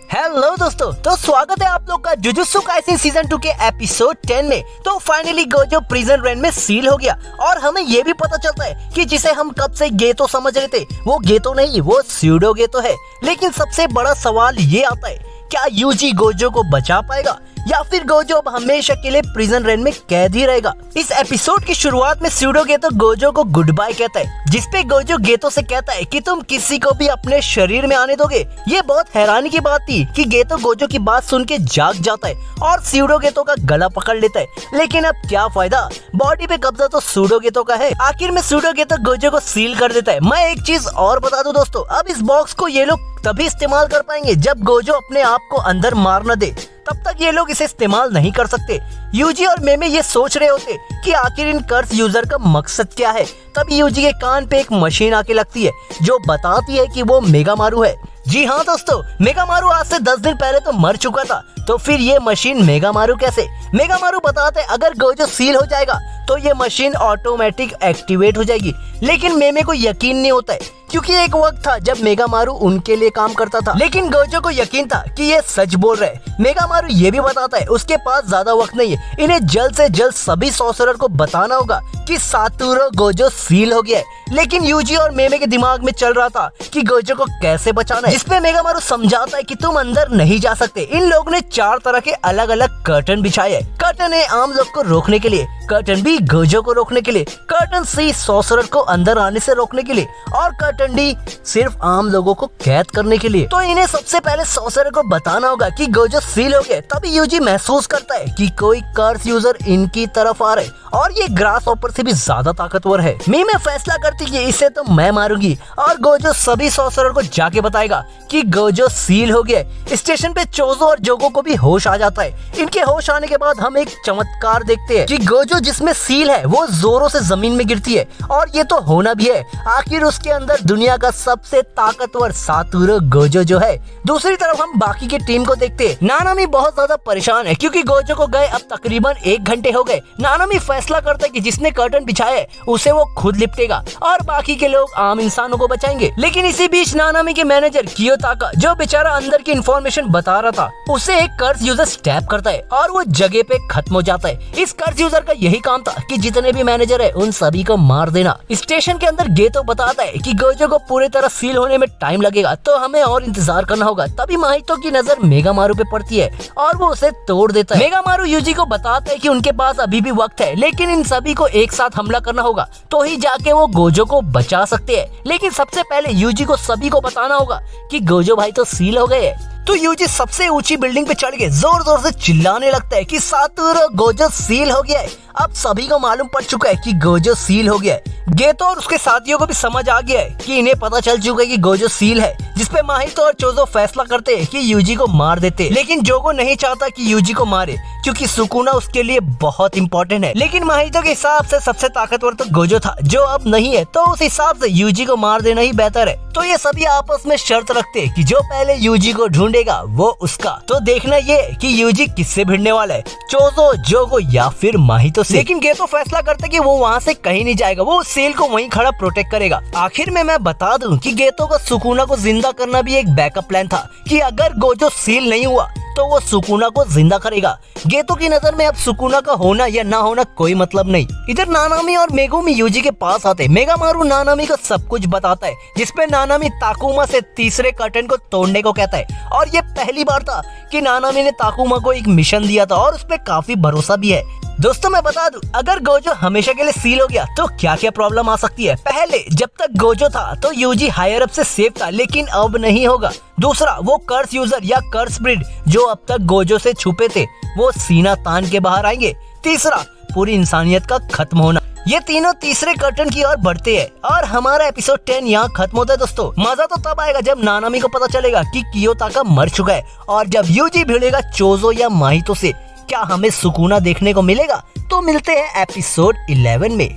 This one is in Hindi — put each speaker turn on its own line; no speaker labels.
हेलो दोस्तों, तो स्वागत है आप लोग का जुजुत्सु काइसेन सीजन 2 के एपिसोड 10 में। तो फाइनली गोजो प्रिजन रेंट में सील हो गया और हमें ये भी पता चलता है कि जिसे हम कब से गेतो समझ रहे थे वो गेतो नहीं, वो स्यूडो गेतो है। लेकिन सबसे बड़ा सवाल ये आता है, क्या यूजी गोजो को बचा पाएगा या फिर गोजो अब हमेशा के लिए प्रिजन रेंट में कैद ही रहेगा। इस एपिसोड की शुरुआत में स्यूडो गेतो गोजो को गुड बाय कहता है, जिसपे गोजो गेतो से कहता है कि तुम किसी को भी अपने शरीर में आने दोगे। ये बहुत हैरानी की बात थी कि गेतो गोजो की बात सुन के जाग जाता है और स्यूडो गेतो का गला पकड़ लेता है। लेकिन अब क्या फायदा, बॉडी पे कब्जा तो स्यूडो गेतो का है। आखिर में स्यूडो गेतो गोजो को सील कर देता है। मैं एक चीज और बता दूं दोस्तों, अब इस बॉक्स को ये लोग तभी इस्तेमाल कर पाएंगे जब गोजो अपने आप को अंदर मार न दे, तब तक ये लोग इसे इस्तेमाल नहीं कर सकते। यूजी और मेमे ये सोच रहे होते कि आखिर इन कर्स यूजर का मकसद क्या है। तभी यूजी के कान पे एक मशीन आके लगती है जो बताती है कि वो मेगामारू है। जी हाँ दोस्तों, मेगामारू आज से 10 दिन पहले तो मर चुका था, तो फिर ये मशीन मेगामारू कैसे? मेगामारू बताते हैं अगर गोजो सील हो जाएगा तो ये मशीन ऑटोमेटिक एक्टिवेट हो जाएगी। लेकिन मेमे को यकीन नहीं होता है, क्योंकि एक वक्त था जब मेगामारू उनके लिए काम करता था। लेकिन गोजो को यकीन था कि ये सच बोल रहे हैं। मेगामारू ये भी बताता है उसके पास ज्यादा वक्त नहीं है, इन्हें जल्द से जल्द सभी सॉर्सरर को बताना होगा कि सातोरू गोजो सील हो गया है। लेकिन यूजी और मेमे के दिमाग में चल रहा था कि गोजो को कैसे बचाना है, जिसपे मेगामारू समझाता है कि तुम अंदर नहीं जा सकते। इन लोगों ने 4 तरह के अलग अलग कर्टन बिछाए हैं। कर्टन ए आम लोग को रोकने के लिए, कर्टन बी गोजो को रोकने के लिए, कर्टन सी सॉर्सरर को अंदर आने से रोकने के लिए और कर्टन डी सिर्फ आम लोगों को कैद करने के लिए। तो इन्हें सबसे पहले सॉर्सरर को बताना होगा कि गोजो सील हो गया। तभी यूजी महसूस करता है कि कोई कर्स यूजर इनकी तरफ आ रहे और ये ग्रास हॉपर से भी ज्यादा ताकतवर है। मीमे फैसला करती है इसे तो मैं मारूंगी और गोजो सभी सॉर्सरर को जाके बताएगा कि गोजो सील हो गया। स्टेशन पे चोजो और जोगो को भी होश आ जाता है। इनके होश आने के बाद हम एक चमत्कार देखते हैं कि गोजो जिसमें सील है वो जोरों से जमीन में गिरती है और ये तो होना भी है। आखिर उसके अंदर दुनिया का सबसे ताकतवर सातोरू गोजो जो है। दूसरी तरफ हम बाकी की टीम को देखते हैं। नानामी बहुत ज्यादा परेशान है क्योंकि गोजो को गए अब तकरीबन 1 घंटे हो गए। नानामी फैसला करता है कि जिसने कर्टन बिछाया है उसे वो खुद लिपटेगा और बाकी के लोग आम इंसानों को बचाएंगे। लेकिन इसी बीच नानामी के मैनेजर कियोताका, जो बेचारा अंदर की इंफॉर्मेशन बता रहा था, उसे एक कर्स यूजर स्टैप करता है और वो जगह पे खत्म हो जाता है। इस कर्स यूजर का यही काम था कि जितने भी मैनेजर है उन सभी को मार देना। स्टेशन के अंदर गेतो बताता है कि गोजो को पूरी तरह सील होने में टाइम लगेगा, तो हमें और इंतजार करना होगा। तभी माहितो की नजर मेगामारू पे पड़ती है और वो उसे तोड़ देता है। मेगामारू यूजी को बताता है कि उनके पास अभी भी वक्त है, लेकिन इन सभी को एक साथ हमला करना होगा तो ही जाके वो गोजो को बचा सकते हैं। लेकिन सबसे पहले यूजी को सभी को बताना होगा कि गोजो भाई तो सील हो गए हैं। तो यूजी सबसे ऊंची बिल्डिंग पे चढ़ के जोर जोर से चिल्लाने लगता है कि सातोरू गोजो सील हो गया है। अब सभी को मालूम पड़ चुका है कि गोजो सील हो गया है। गेतो और उसके साथियों को भी समझ आ गया है कि इन्हें पता चल चुका है कि गोजो सील है, जिसपे माहितो और चोजो फैसला करते हैं कि यूजी को मार देते। लेकिन जोगो नहीं चाहता कि यूजी को मारे क्योंकि सुकुना उसके लिए बहुत इंपॉर्टेंट है। लेकिन माहितो के हिसाब से सबसे ताकतवर तो गोजो था, जो अब नहीं है, तो उस हिसाब से यूजी को मार देना ही बेहतर है। तो ये सभी आपस में शर्त रखते हैं कि जो पहले यूजी को ढूंढेगा वो उसका। तो देखना ये कि यूजी किससे भिड़ने वाला है, चोजो, जोगो या फिर माहितो से। लेकिन गेतो फैसला करते कि वो वहाँ से कहीं नहीं जाएगा, वो सेल को वहीं खड़ा प्रोटेक्ट करेगा। आखिर में मैं बता दूं कि गेतो का सुकुना को जिंदा करना भी एक बैकअप प्लान था कि अगर गोजो सील नहीं हुआ तो वो सुकुना को जिंदा करेगा। गेतो की नजर में अब सुकुना का होना या ना होना कोई मतलब नहीं। इधर नानामी और मेगुमी यूजी के पास आते। मेगामारू नानामी को सब कुछ बताता है, जिसपे नानामी ताकुमा से तीसरे कर्टन को तोड़ने को कहता है। और ये पहली बार था कि नानामी ने ताकुमा को एक मिशन दिया था और उसपे काफी भरोसा भी है। दोस्तों मैं बता दूं, अगर गोजो हमेशा के लिए सील हो गया तो क्या क्या प्रॉब्लम आ सकती है। पहले जब तक गोजो था तो यूजी हायर अप से सेफ था, लेकिन अब नहीं होगा। दूसरा, वो कर्स यूजर या कर्स ब्रीड जो अब तक गोजो से छुपे थे वो सीना तान के बाहर आएंगे। तीसरा, पूरी इंसानियत का खत्म होना। ये तीनों तीसरे कर्टन की ओर बढ़ते हैं और हमारा एपिसोड 10 यहाँ खत्म होता है। दोस्तों मजा तो तब आएगा जब नानामी को पता चलेगा कि कियोताका मर चुका है और जब यूजी भिड़ेगा चोजो या माहितो से। क्या हमें सुकुना देखने को मिलेगा? तो मिलते हैं एपिसोड 11 में।